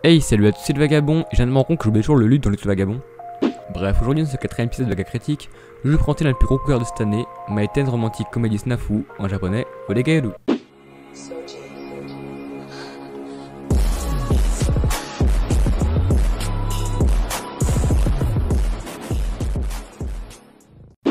Hey, salut à tous, c'est le Vagabond, et je viens de me rendre compte que j'oublie toujours le lutte dans le Vagabond. Bref, aujourd'hui dans ce 4ème épisode de Vaga Critique, je vais vous présenter l'un des plus gros coups de cette année, My Tense Romantic Comedy Snafu, en japonais, Odegaeru.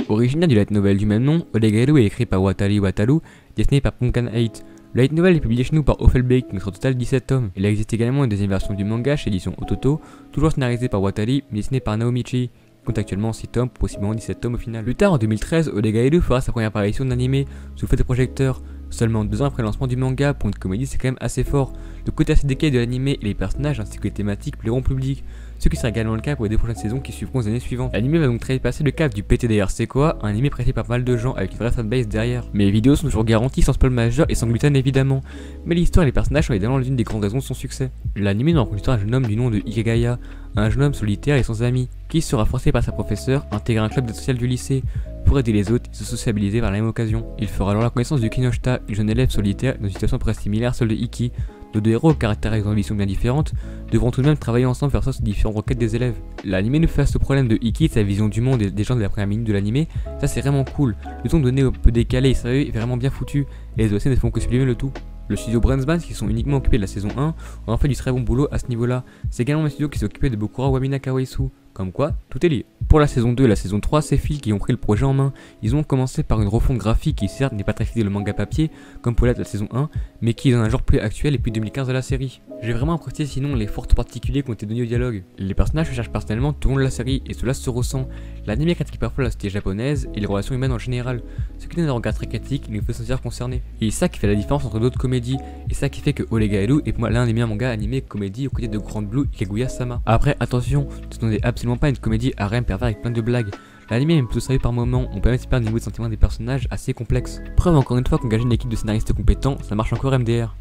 Originaire du light novel du même nom, Odegaeru est écrit par Watari Wataru, dessiné par Pumpkin 8. Le light novel est publié chez nous par Offelbeck, mais sur total 17 tomes. Il existe également une deuxième version du manga chez édition Ototo, toujours scénarisé par Watari, mais dessiné par Naomichi, qui compte actuellement 6 tomes, possiblement 17 tomes au final. Plus tard, en 2013, Odegaeru fera sa première apparition d'animé sous le feu des projecteurs. Seulement 2 ans après le lancement du manga, pour une comédie c'est quand même assez fort. Le côté assez décalé de l'animé et les personnages ainsi que les thématiques plairont au public, ce qui sera également le cas pour les 2 prochaines saisons qui suivront les années suivantes. L'animé va donc très vite passer le cap du PTDR c'est quoi, un animé prêté par pas mal de gens avec une vraie fanbase derrière. Mais les vidéos sont toujours garanties sans spoil majeur et sans gluten évidemment, mais l'histoire et les personnages sont évidemment l'une des grandes raisons de son succès. L'animé nous raconte l'histoire d'un jeune homme du nom de Ikegaya, un jeune homme solitaire et sans amis, qui sera forcé par sa professeure à intégrer un club d'aide sociale du lycée pour aider les autres et se sociabiliser par la même occasion. Il fera alors la connaissance de Kinoshita, une jeune élève solitaire dans une situation presque similaire à celle de Iki. Nos deux héros, au caractère et aux ambitions bien différentes, devront tout de même travailler ensemble vers ces différentes requêtes des élèves. L'animé nous fait ce problème de Iki, de sa vision du monde et des gens de la première minute de l'animé, ça c'est vraiment cool. Le ton donné un peu décalé et sérieux est vraiment bien foutu, et les OST ne font que sublimer le tout. Le studio Brainsband, qui sont uniquement occupés de la saison 1, ont fait du très bon boulot à ce niveau-là. C'est également un studio qui s'est occupé de Bokura Wamina Kawaisu. Comme quoi, tout est lié. Pour la saison 2 et la saison 3, c'est Phil qui ont pris le projet en main. Ils ont commencé par une refonte graphique qui certes n'est pas très fidèle au manga papier, comme pour l'être la saison 1, mais qui est dans un genre plus actuel et plus 2015 de la série. J'ai vraiment apprécié sinon les forts particuliers qui ont été donnés au dialogue. Les personnages se cherchent personnellement tout au long de la série, et cela se ressent. L'anime critique parfois la société japonaise et les relations humaines en général, ce qui donne un regard très critique et nous fait sentir concernés. Et c'est ça qui fait la différence entre d'autres comédies, et ça qui fait que Odegaeru est pour moi l'un des meilleurs mangas animés comédie aux côtés de Grand Blue et Kaguya-sama. Après, attention, ce n'est absolument pas une comédie harem pervers avec plein de blagues. L'anime est plutôt sérieux par moments, on peut même s'y perdre au niveau de sentiments des personnages assez complexes. Preuve encore une fois qu'engager une équipe de scénaristes compétents, ça marche encore MDR.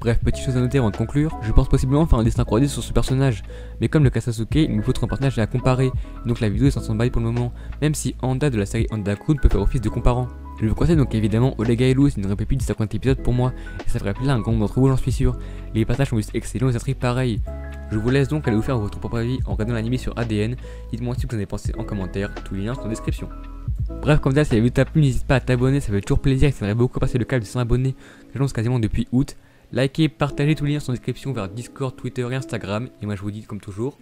Bref, petite chose à noter avant de conclure, je pense possiblement faire un dessin croisé sur ce personnage, mais comme le cas Sasuke, il nous faut un personnage à comparer, donc la vidéo est sans stand-by pour le moment, même si Anda de la série Anda-kun peut faire office de comparant. Je vous conseille donc évidemment Odegaeru, c'est une vraie pépite de 50 épisodes pour moi, et ça ferait plaisir à un grand nombre d'entre vous, j'en suis sûr. Les passages sont juste excellents et ça serait pareil. Je vous laisse donc aller vous faire votre propre avis en regardant l'anime sur ADN, dites-moi aussi ce que vous en avez pensé en commentaire, tous les liens sont en description. Bref, comme ça, si la vidéo t'a plu, n'hésite pas à t'abonner, ça fait toujours plaisir et ça m'aiderait beaucoup à passer le cap de 100 abonnés, que j'annonce quasiment depuis août. Likez, partagez tous les liens sont en description vers Discord, Twitter et Instagram, et moi je vous dis comme toujours...